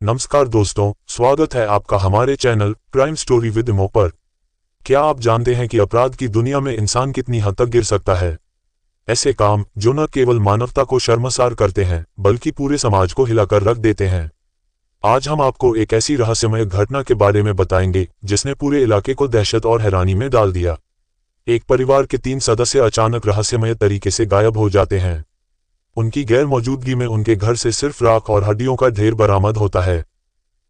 नमस्कार दोस्तों, स्वागत है आपका हमारे चैनल क्राइम स्टोरी विद इमो पर। क्या आप जानते हैं कि अपराध की दुनिया में इंसान कितनी हद तक गिर सकता है? ऐसे काम जो न केवल मानवता को शर्मसार करते हैं बल्कि पूरे समाज को हिलाकर रख देते हैं। आज हम आपको एक ऐसी रहस्यमय घटना के बारे में बताएंगे जिसने पूरे इलाके को दहशत और हैरानी में डाल दिया। एक परिवार के 3 सदस्य अचानक रहस्यमय तरीके से गायब हो जाते हैं। उनकी गैर मौजूदगी में उनके घर से सिर्फ राख और हड्डियों का ढेर बरामद होता है।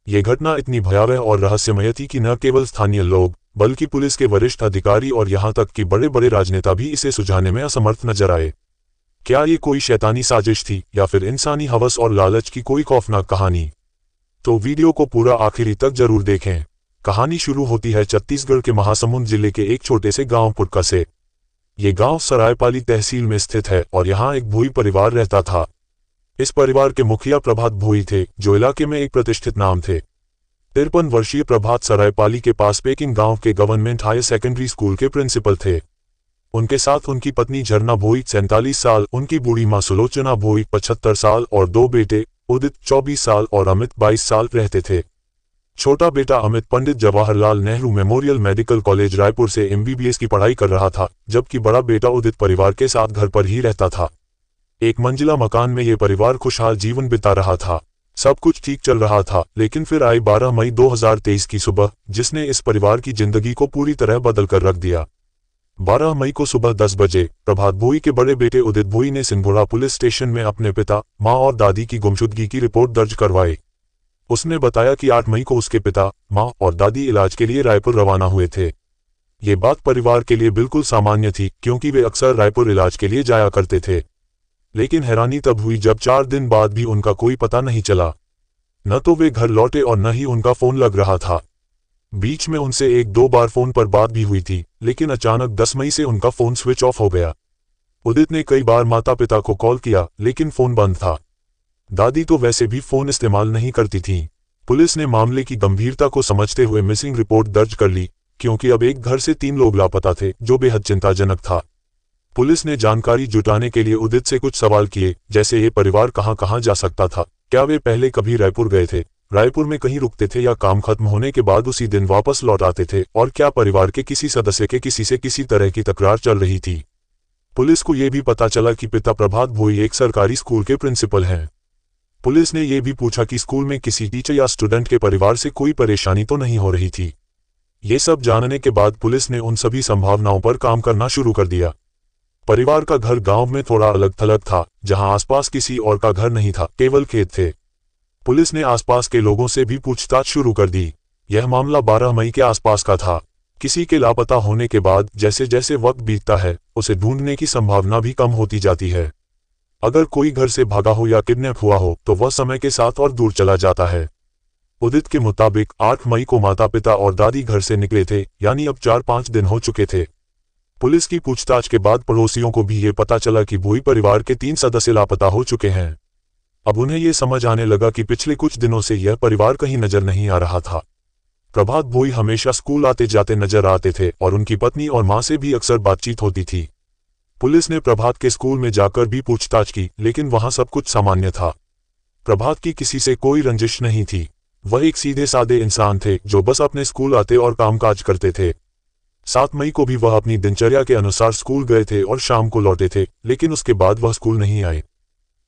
ये घटना इतनी भयावह और रहस्यमय थी कि न केवल स्थानीय लोग बल्कि पुलिस के वरिष्ठ अधिकारी और यहां तक कि बड़े बड़े राजनेता भी इसे सुझाने में असमर्थ नजर आए। क्या ये कोई शैतानी साजिश थी या फिर इंसानी हवस और लालच की कोई खौफनाक कहानी? तो वीडियो को पूरा आखिरी तक जरूर देखें। कहानी शुरू होती है छत्तीसगढ़ के महासमुंद जिले के एक छोटे से गांव पुरका से। ये गांव सरायपाली तहसील में स्थित है और यहाँ एक भोई परिवार रहता था। इस परिवार के मुखिया प्रभात भोई थे, जो इलाके में एक प्रतिष्ठित नाम थे। 53 वर्षीय प्रभात सरायपाली के पास पेकिंग गांव के गवर्नमेंट हायर सेकेंडरी स्कूल के प्रिंसिपल थे। उनके साथ उनकी पत्नी झरना भोई 47 साल, उनकी बूढ़ी मां सुलोचना भोई 75 साल और 2 बेटे उदित 24 साल और अमित 22 साल रहते थे। छोटा बेटा Amit Pandit Jawaharlal Nehru memorial medical college Raipur से MBBS की पढ़ाई कर रहा था, जबकि बड़ा बेटा उदित परिवार के साथ घर पर ही रहता था। एक मंजिला मकान में ये परिवार खुशहाल जीवन बिता रहा था। सब कुछ ठीक चल रहा था, लेकिन फिर आई 12 मई 2023 की सुबह, जिसने इस परिवार की जिंदगी को पूरी तरह बदल कर रख दिया। 12 मई को सुबह 10 बजे प्रभात भोई के बड़े बेटे उदित भोई ने सिंघोड़ा पुलिस स्टेशन में अपने पिता, मां और दादी की गुमशुदगी की रिपोर्ट दर्ज करवाई। उसने बताया कि 8 मई को उसके पिता, मां और दादी इलाज के लिए रायपुर रवाना हुए थे। ये बात परिवार के लिए बिल्कुल सामान्य थी, क्योंकि वे अक्सर रायपुर इलाज के लिए जाया करते थे। लेकिन हैरानी तब हुई जब 4 दिन बाद भी उनका कोई पता नहीं चला। न तो वे घर लौटे और न ही उनका फोन लग रहा था। बीच में उनसे 1-2 बार फोन पर बात भी हुई थी, लेकिन अचानक 10 मई से उनका फोन स्विच ऑफ हो गया। उदित ने कई बार माता पिता को कॉल किया, लेकिन फोन बंद था। दादी तो वैसे भी फोन इस्तेमाल नहीं करती थीं। पुलिस ने मामले की गंभीरता को समझते हुए मिसिंग रिपोर्ट दर्ज कर ली, क्योंकि अब एक घर से 3 लोग लापता थे, जो बेहद चिंताजनक था। पुलिस ने जानकारी जुटाने के लिए उदित से कुछ सवाल किए, जैसे ये परिवार कहां जा सकता था, क्या वे पहले कभी रायपुर गए थे, रायपुर में कहीं रुकते थे या काम खत्म होने के बाद उसी दिन वापस लौट आते थे, और क्या परिवार के किसी सदस्य के किसी से किसी तरह की तकरार चल रही थी। पुलिस को यह भी पता चला कि पिता प्रभात भोई एक सरकारी स्कूल के प्रिंसिपल हैं। पुलिस ने यह भी पूछा कि स्कूल में किसी टीचर या स्टूडेंट के परिवार से कोई परेशानी तो नहीं हो रही थी। ये सब जानने के बाद पुलिस ने उन सभी संभावनाओं पर काम करना शुरू कर दिया। परिवार का घर गांव में थोड़ा अलग थलग था, जहां आसपास किसी और का घर नहीं था, केवल खेत थे। पुलिस ने आसपास के लोगों से भी पूछताछ शुरू कर दी। यह मामला 12 मई के आसपास का था। किसी के लापता होने के बाद जैसे जैसे वक्त बीतता है, उसे ढूंढने की संभावना भी कम होती जाती है। अगर कोई घर से भागा हो या किडनैप हुआ हो तो वह समय के साथ और दूर चला जाता है। उदित के मुताबिक 8 मई को माता पिता और दादी घर से निकले थे, यानी अब 4-5 दिन हो चुके थे। पुलिस की पूछताछ के बाद पड़ोसियों को भी ये पता चला कि भोई परिवार के 3 सदस्य लापता हो चुके हैं। अब उन्हें ये समझ आने लगा कि पिछले कुछ दिनों से यह परिवार कहीं नजर नहीं आ रहा था। प्रभात भोई हमेशा स्कूल आते जाते नजर आते थे और उनकी पत्नी और मां से भी अक्सर बातचीत होती थी। पुलिस ने प्रभात के स्कूल में जाकर भी पूछताछ की, लेकिन वहां सब कुछ सामान्य था। प्रभात की किसी से कोई रंजिश नहीं थी। वह एक सीधे सादे इंसान थे, जो बस अपने स्कूल आते और कामकाज करते थे। 7 मई को भी वह अपनी दिनचर्या के अनुसार स्कूल गए थे और शाम को लौटे थे, लेकिन उसके बाद वह स्कूल नहीं आए।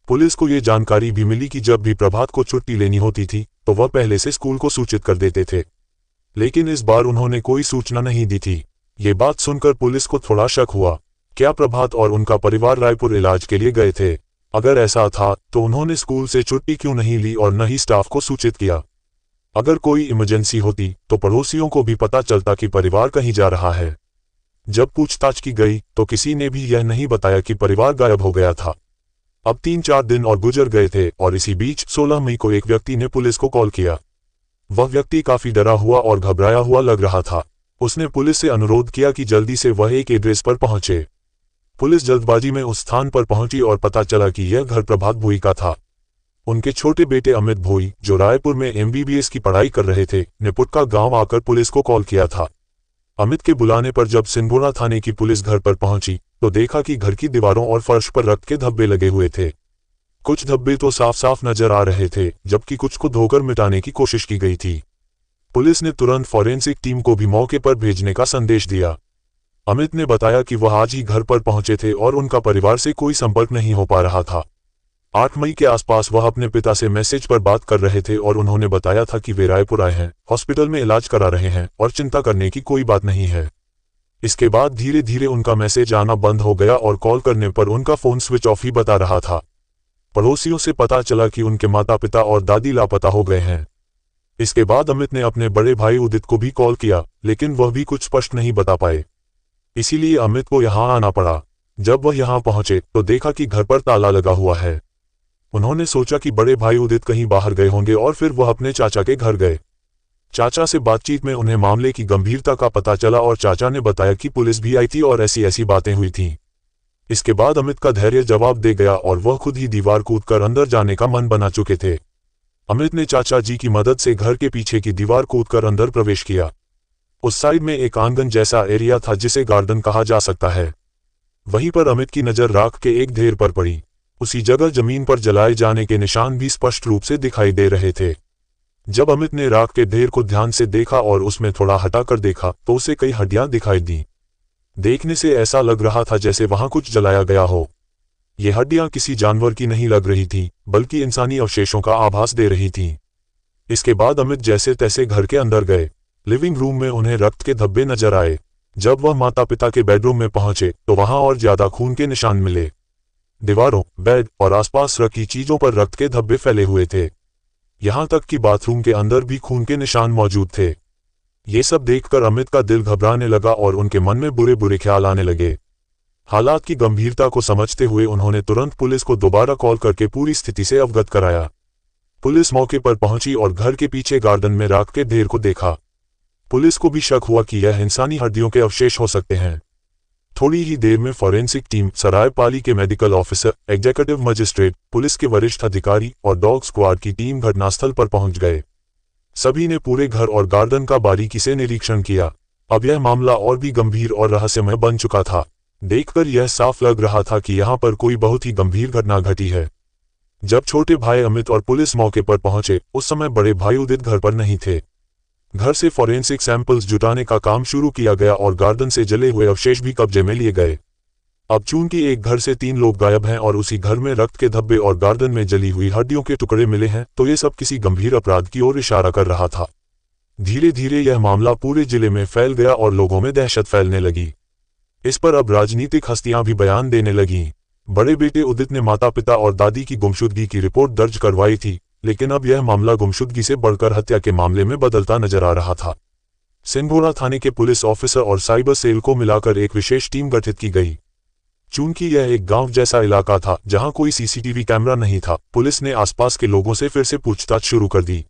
पुलिस को यह जानकारी भी मिली कि जब भी प्रभात को छुट्टी लेनी होती थी तो वह पहले से स्कूल को सूचित कर देते थे, लेकिन इस बार उन्होंने कोई सूचना नहीं दी थी। ये बात सुनकर पुलिस को थोड़ा शक हुआ। क्या प्रभात और उनका परिवार रायपुर इलाज के लिए गए थे? अगर ऐसा था तो उन्होंने स्कूल से छुट्टी क्यों नहीं ली और न ही स्टाफ को सूचित किया? अगर कोई इमरजेंसी होती तो पड़ोसियों को भी पता चलता कि परिवार कहीं जा रहा है। जब पूछताछ की गई तो किसी ने भी यह नहीं बताया कि परिवार गायब हो गया था। अब 3-4 दिन और गुजर गए थे और इसी बीच 16 मई को एक व्यक्ति ने पुलिस को कॉल किया। वह व्यक्ति काफी डरा हुआ और घबराया हुआ लग रहा था। उसने पुलिस से अनुरोध किया कि जल्दी से वह एक एड्रेस पर पहुंचे। पुलिस जल्दबाजी में उस स्थान पर पहुंची और पता चला कि यह घर प्रभात भोई का था। उनके छोटे बेटे अमित भोई, जो रायपुर में MBBS की पढ़ाई कर रहे थे, ने पुटका गांव आकर पुलिस को कॉल किया था। अमित के बुलाने पर जब सिंघोड़ा थाने की पुलिस घर पर पहुंची तो देखा कि घर की दीवारों और फर्श पर रक्त के धब्बे लगे हुए थे। कुछ धब्बे तो साफ साफ नजर आ रहे थे, जबकि कुछ को धोकर मिटाने की कोशिश की गई थी। पुलिस ने तुरंत फॉरेंसिक टीम को भी मौके पर भेजने का संदेश दिया। अमित ने बताया कि वह आज ही घर पर पहुंचे थे और उनका परिवार से कोई संपर्क नहीं हो पा रहा था। 8 मई के आसपास वह अपने पिता से मैसेज पर बात कर रहे थे और उन्होंने बताया था कि वे रायपुर आए हैं, हॉस्पिटल में इलाज करा रहे हैं और चिंता करने की कोई बात नहीं है। इसके बाद धीरे धीरे उनका मैसेज आना बंद हो गया और कॉल करने पर उनका फोन स्विच ऑफ ही बता रहा था। पड़ोसियों से पता चला कि उनके माता पिता और दादी लापता हो गए हैं। इसके बाद अमित ने अपने बड़े भाई उदित को भी कॉल किया, लेकिन वह भी कुछ स्पष्ट नहीं बता पाए। इसीलिए अमित को यहां आना पड़ा। जब वह यहां पहुंचे तो देखा कि घर पर ताला लगा हुआ है। उन्होंने सोचा कि बड़े भाई उदित कहीं बाहर गए होंगे और फिर वह अपने चाचा के घर गए। चाचा से बातचीत में उन्हें मामले की गंभीरता का पता चला और चाचा ने बताया कि पुलिस भी आई थी और ऐसी बातें हुई थीं। इसके बाद अमित का धैर्य जवाब दे गया और वह खुद ही दीवार कूदकर अंदर जाने का मन बना चुके थे। अमित ने चाचा जी की मदद से घर के पीछे की दीवार कूदकर अंदर प्रवेश किया। उस साइड में एक आंगन जैसा एरिया था जिसे गार्डन कहा जा सकता है। वहीं पर अमित की नजर राख के एक ढेर पर पड़ी। उसी जगह जमीन पर जलाए जाने के निशान भी स्पष्ट रूप से दिखाई दे रहे थे। जब अमित ने राख के ढेर को ध्यान से देखा और उसमें थोड़ा हटाकर देखा तो उसे कई हड्डियां दिखाई दी। देखने से ऐसा लग रहा था जैसे वहां कुछ जलाया गया हो। ये हड्डियां किसी जानवर की नहीं लग रही थी, बल्कि इंसानी अवशेषों का आभास दे रही थीं। इसके बाद अमित जैसे तैसे घर के अंदर गए। लिविंग रूम में उन्हें रक्त के धब्बे नजर आए। जब वह माता पिता के बेडरूम में पहुंचे तो वहां और ज्यादा खून के निशान मिले। दीवारों, बेड और आसपास रखी चीजों पर रक्त के धब्बे फैले हुए थे। यहां तक कि बाथरूम के अंदर भी खून के निशान मौजूद थे। ये सब देखकर अमित का दिल घबराने लगा और उनके मन में बुरे बुरे ख्याल आने लगे। हालात की गंभीरता को समझते हुए उन्होंने तुरंत पुलिस को दोबारा कॉल करके पूरी स्थिति से अवगत कराया। पुलिस मौके पर पहुंची और घर के पीछे गार्डन में राख के ढेर को देखा। पुलिस को भी शक हुआ कि यह इंसानी हड्डियों के अवशेष हो सकते हैं। थोड़ी ही देर में फॉरेंसिक टीम, सरायपाली के medical officer, executive magistrate, police के वरिष्ठ अधिकारी और डॉग स्क्वाड की टीम घटनास्थल पर पहुंच गए। सभी ने पूरे घर और गार्डन का बारीकी से निरीक्षण किया। अब यह मामला और भी गंभीर और रहस्यमय बन चुका था। देखकर यह साफ लग रहा था कि यहाँ पर कोई बहुत ही गंभीर घटना घटी है। जब छोटे भाई अमित और पुलिस मौके पर पहुंचे उस समय बड़े भाई उदित घर पर नहीं थे। घर से फॉरेंसिक सैंपल्स जुटाने का काम शुरू किया गया और गार्डन से जले हुए अवशेष भी कब्जे में लिए गए। अब चूंकि एक घर से 3 लोग गायब हैं और उसी घर में रक्त के धब्बे और गार्डन में जली हुई हड्डियों के टुकड़े मिले हैं, तो ये सब किसी गंभीर अपराध की ओर इशारा कर रहा था। धीरे धीरे यह मामला पूरे जिले में फैल गया और लोगों में दहशत फैलने लगी। इस पर अब राजनीतिक हस्तियां भी बयान देने लगीं। बड़े बेटे उदित ने माता पिता और दादी की गुमशुदगी की रिपोर्ट दर्ज करवाई थी, लेकिन अब यह मामला गुमशुदगी से बढ़कर हत्या के मामले में बदलता नजर आ रहा था। सिंघोड़ा थाने के पुलिस ऑफिसर और साइबर सेल को मिलाकर एक विशेष टीम गठित की गई। चूंकि यह एक गांव जैसा इलाका था जहां कोई सीसीटीवी कैमरा नहीं था, पुलिस ने आसपास के लोगों से फिर से पूछताछ शुरू कर दी।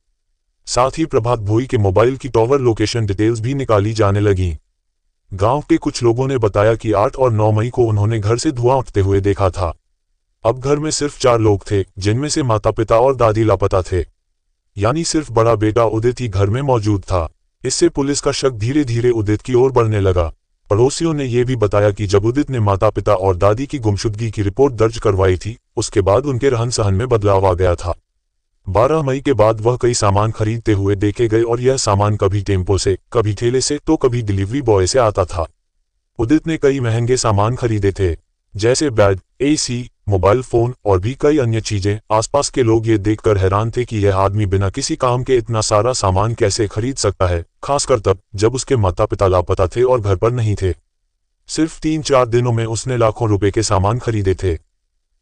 साथ ही प्रभात भोई के मोबाइल की टॉवर लोकेशन डिटेल्स भी निकाली जाने लगी। गांव के कुछ लोगों ने बताया कि 8 और 9 मई को उन्होंने घर से धुआं उठते हुए देखा था। अब घर में सिर्फ 4 लोग थे, जिनमें से माता पिता और दादी लापता थे, यानी सिर्फ बड़ा बेटा उदित ही घर में मौजूद था। इससे पुलिस का शक धीरे धीरे उदित की ओर बढ़ने लगा। पड़ोसियों ने यह भी बताया कि जब उदित ने माता पिता और दादी की गुमशुदगी की रिपोर्ट दर्ज करवाई थी, उसके बाद उनके रहन सहन में बदलाव आ गया था। 12 मई के बाद वह कई सामान खरीदते हुए देखे गए और यह सामान कभी टेम्पो से, कभी ठेले से तो कभी डिलीवरी बॉय से आता था। उदित ने कई महंगे सामान खरीदे थे, जैसे बेड, एसी, मोबाइल फोन और भी कई अन्य चीजें। आसपास के लोग ये देखकर हैरान थे कि यह आदमी बिना किसी काम के इतना सारा सामान कैसे खरीद सकता है, खासकर तब जब उसके माता पिता लापता थे और घर पर नहीं थे। सिर्फ 3-4 दिनों में उसने लाखों रुपए के सामान खरीदे थे।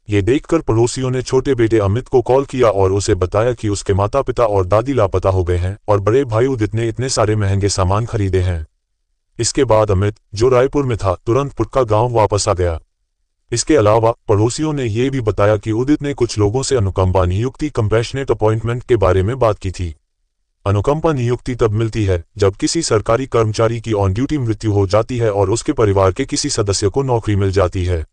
ये देखकर पड़ोसियों ने छोटे बेटे अमित को कॉल किया और उसे बताया कि उसके माता पिता और दादी लापता हो गए हैं और बड़े भाई उदित ने इतने सारे महंगे सामान खरीदे हैं। इसके बाद अमित, जो रायपुर में था, तुरंत पुटका गांव वापस आ गया। इसके अलावा पड़ोसियों ने यह भी बताया कि उदित ने कुछ लोगों से अनुकंपा नियुक्ति, कंपैशनेट अपॉइंटमेंट के बारे में बात की थी। अनुकंपा नियुक्ति तब मिलती है जब किसी सरकारी कर्मचारी की ऑन ड्यूटी मृत्यु हो जाती है और उसके परिवार के किसी सदस्य को नौकरी मिल जाती है।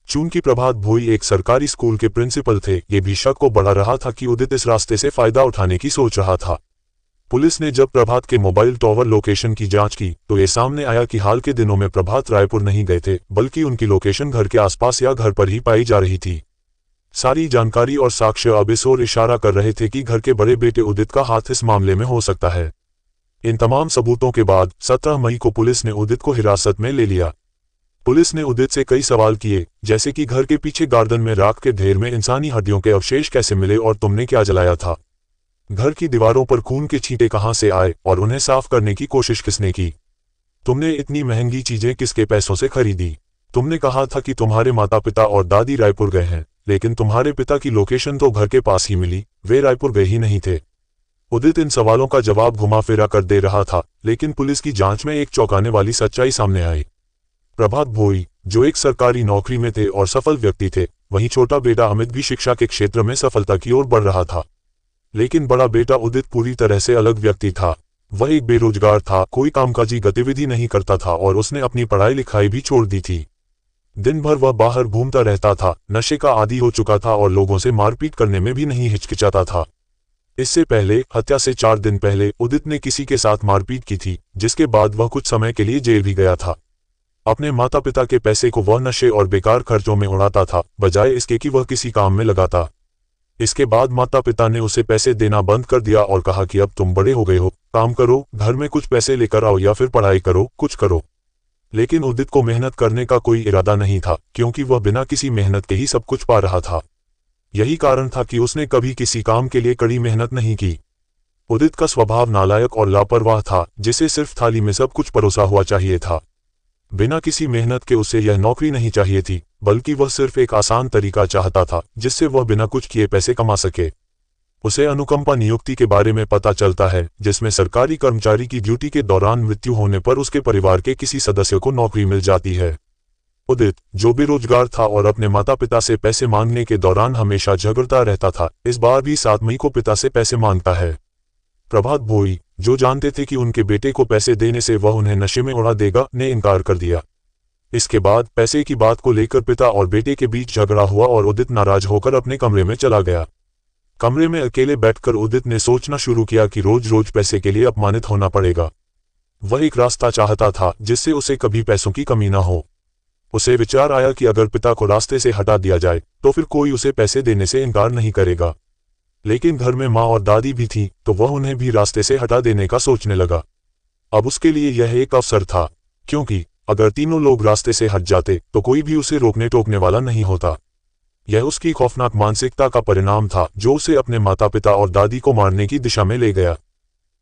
चूंकि प्रभात भोई एक सरकारी स्कूल के प्रिंसिपल थे, ये भी शक को बढ़ा रहा था कि उदित इस रास्ते से फायदा उठाने की सोच रहा था। पुलिस ने जब प्रभात के मोबाइल टॉवर लोकेशन की जांच की तो ये सामने आया कि हाल के दिनों में प्रभात रायपुर नहीं गए थे, बल्कि उनकी लोकेशन घर के आसपास या घर पर ही पाई जा रही थी। सारी जानकारी और साक्ष्य अब इस ओर इशारा कर रहे थे कि घर के बड़े बेटे उदित का हाथ इस मामले में हो सकता है। इन तमाम सबूतों के बाद 17 मई को पुलिस ने उदित को हिरासत में ले लिया। पुलिस ने उदित से कई सवाल किए, जैसे कि घर के पीछे गार्डन में राख के ढेर में इंसानी हड्डियों के अवशेष कैसे मिले और तुमने क्या जलाया था? घर की दीवारों पर खून के छींटे कहां से आए और उन्हें साफ करने की कोशिश किसने की? तुमने इतनी महंगी चीजें किसके पैसों से खरीदी? तुमने कहा था कि तुम्हारे माता पिता और दादी रायपुर गए हैं, लेकिन तुम्हारे पिता की लोकेशन तो घर के पास ही मिली, वे रायपुर गए ही नहीं थे। उदित इन सवालों का जवाब घुमा फिरा कर दे रहा था, लेकिन पुलिस की जांच में एक चौंकाने वाली सच्चाई सामने आई। प्रभात भोई, जो एक सरकारी नौकरी में थे और सफल व्यक्ति थे, वहीं छोटा बेटा अमित भी शिक्षा के क्षेत्र में सफलता की ओर बढ़ रहा था। लेकिन बड़ा बेटा उदित पूरी तरह से अलग व्यक्ति था। वह एक बेरोजगार था, कोई कामकाजी गतिविधि नहीं करता था और उसने अपनी पढ़ाई लिखाई भी छोड़ दी थी। दिन भर वह बाहर घूमता रहता था, नशे का आदी हो चुका था और लोगों से मारपीट करने में भी नहीं हिचकिचाता था। इससे पहले, हत्या से 4 दिन पहले, उदित ने किसी के साथ मारपीट की थी, जिसके बाद वह कुछ समय के लिए जेल भी गया था। अपने माता पिता के पैसे को वह नशे और बेकार खर्चों में उड़ाता था, बजाय इसके कि वह किसी काम में लगाता। इसके बाद माता पिता ने उसे पैसे देना बंद कर दिया और कहा कि अब तुम बड़े हो गए हो, काम करो, घर में कुछ पैसे लेकर आओ या फिर पढ़ाई करो, कुछ करो। लेकिन उदित को मेहनत करने का कोई इरादा नहीं था, क्योंकि वह बिना किसी मेहनत के ही सब कुछ पा रहा था। यही कारण था कि उसने कभी किसी काम के लिए कड़ी मेहनत नहीं की। उदित का स्वभाव नालायक और लापरवाह था, जिसे सिर्फ थाली में सब कुछ परोसा हुआ चाहिए था। बिना किसी मेहनत के उसे यह नौकरी नहीं चाहिए थी, बल्कि वह सिर्फ एक आसान तरीका चाहता था, जिससे वह बिना कुछ किए पैसे कमा सके। उसे अनुकंपा नियुक्ति के बारे में पता चलता है, जिसमें सरकारी कर्मचारी की ड्यूटी के दौरान मृत्यु होने पर उसके परिवार के किसी सदस्य को नौकरी मिल जाती है। उदित, जो बेरोजगार था और अपने माता पिता से पैसे मांगने के दौरान हमेशा झगड़ता रहता था, इस बार भी 7 मई को पिता से पैसे मांगता है। प्रभात भोई, जो जानते थे कि उनके बेटे को पैसे देने से वह उन्हें नशे में उड़ा देगा, ने इनकार कर दिया। इसके बाद पैसे की बात को लेकर पिता और बेटे के बीच झगड़ा हुआ और उदित नाराज होकर अपने कमरे में चला गया। कमरे में अकेले बैठकर उदित ने सोचना शुरू किया कि रोज रोज पैसे के लिए अपमानित होना पड़ेगा। वह एक रास्ता चाहता था जिससे उसे कभी पैसों की कमी न हो। उसे विचार आया कि अगर पिता को रास्ते से हटा दिया जाए तो फिर कोई उसे पैसे देने से इनकार नहीं करेगा। लेकिन घर में माँ और दादी भी थीं, तो वह उन्हें भी रास्ते से हटा देने का सोचने लगा। अब उसके लिए यह एक अवसर था, क्योंकि अगर तीनों लोग रास्ते से हट जाते तो कोई भी उसे रोकने टोकने वाला नहीं होता। यह उसकी खौफनाक मानसिकता का परिणाम था, जो उसे अपने माता पिता और दादी को मारने की दिशा में ले गया।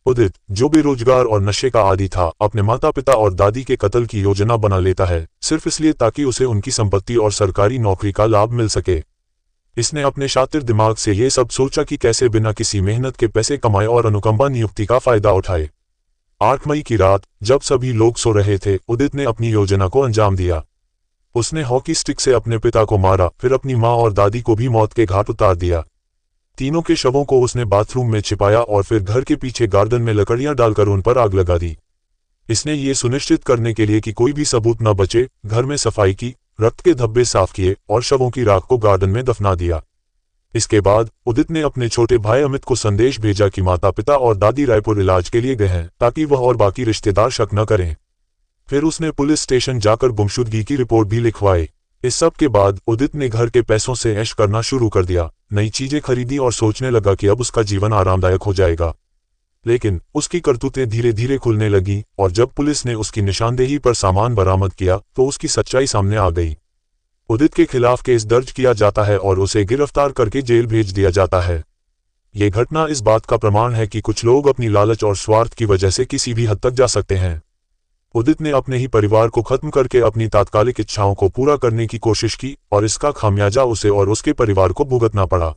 उदित, जो बेरोजगार और नशे का आदी था, अपने माता पिता और दादी के कत्ल की योजना बना लेता है, सिर्फ इसलिए ताकि उसे उनकी संपत्ति और सरकारी नौकरी का लाभ मिल सके। इसने अपने शातिर दिमाग से ये सब सोचा कि कैसे बिना किसी मेहनत के पैसे कमाए और अनुकंपा नियुक्ति का फायदा उठाए। 8 मई की रात, जब सभी लोग सो रहे थे, उदित ने अपनी योजना को अंजाम दिया। उसने हॉकी स्टिक से अपने पिता को मारा, फिर अपनी माँ और दादी को भी मौत के घाट उतार दिया। तीनों के शवों को उसने बाथरूम में छिपाया और फिर घर के पीछे गार्डन में लकड़ियां डालकर उन पर आग लगा दी। इसने ये सुनिश्चित करने के लिए कि कोई भी सबूत न बचे, घर में सफाई की, रक्त के धब्बे साफ किए और शवों की राख को गार्डन में दफना दिया। इसके बाद उदित ने अपने छोटे भाई अमित को संदेश भेजा कि माता पिता और दादी रायपुर इलाज के लिए गए हैं, ताकि वह और बाकी रिश्तेदार शक न करें। फिर उसने पुलिस स्टेशन जाकर गुमशुदगी की रिपोर्ट भी लिखवाई। इस सब के बाद उदित ने घर के पैसों से ऐश करना शुरू कर दिया, नई चीजें खरीदी और सोचने लगा कि अब उसका जीवन आरामदायक हो जाएगा। लेकिन उसकी करतूतें धीरे धीरे खुलने लगी और जब पुलिस ने उसकी निशानदेही पर सामान बरामद किया तो उसकी सच्चाई सामने आ गई। उदित के खिलाफ केस दर्ज किया जाता है और उसे गिरफ्तार करके जेल भेज दिया जाता है। ये घटना इस बात का प्रमाण है कि कुछ लोग अपनी लालच और स्वार्थ की वजह से किसी भी हद तक जा सकते हैं। उदित ने अपने ही परिवार को खत्म करके अपनी तात्कालिक इच्छाओं को पूरा करने की कोशिश की और इसका खामियाजा उसे और उसके परिवार को भुगतना पड़ा।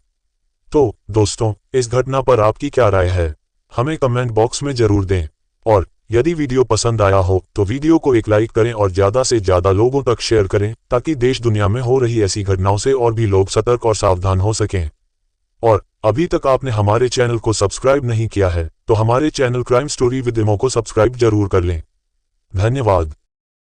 तो दोस्तों, इस घटना पर आपकी क्या राय है, हमें कमेंट बॉक्स में जरूर दें। और यदि वीडियो पसंद आया हो तो वीडियो को एक लाइक करें और ज़्यादा से ज़्यादा लोगों तक शेयर करें, ताकि देश दुनिया में हो रही ऐसी घटनाओं से और भी लोग सतर्क और सावधान हो सकें। और अभी तक आपने हमारे चैनल को सब्सक्राइब नहीं किया है तो हमारे चैनल क्राइम स्टोरी विद इमो को सब्सक्राइब जरूर कर लें। धन्यवाद।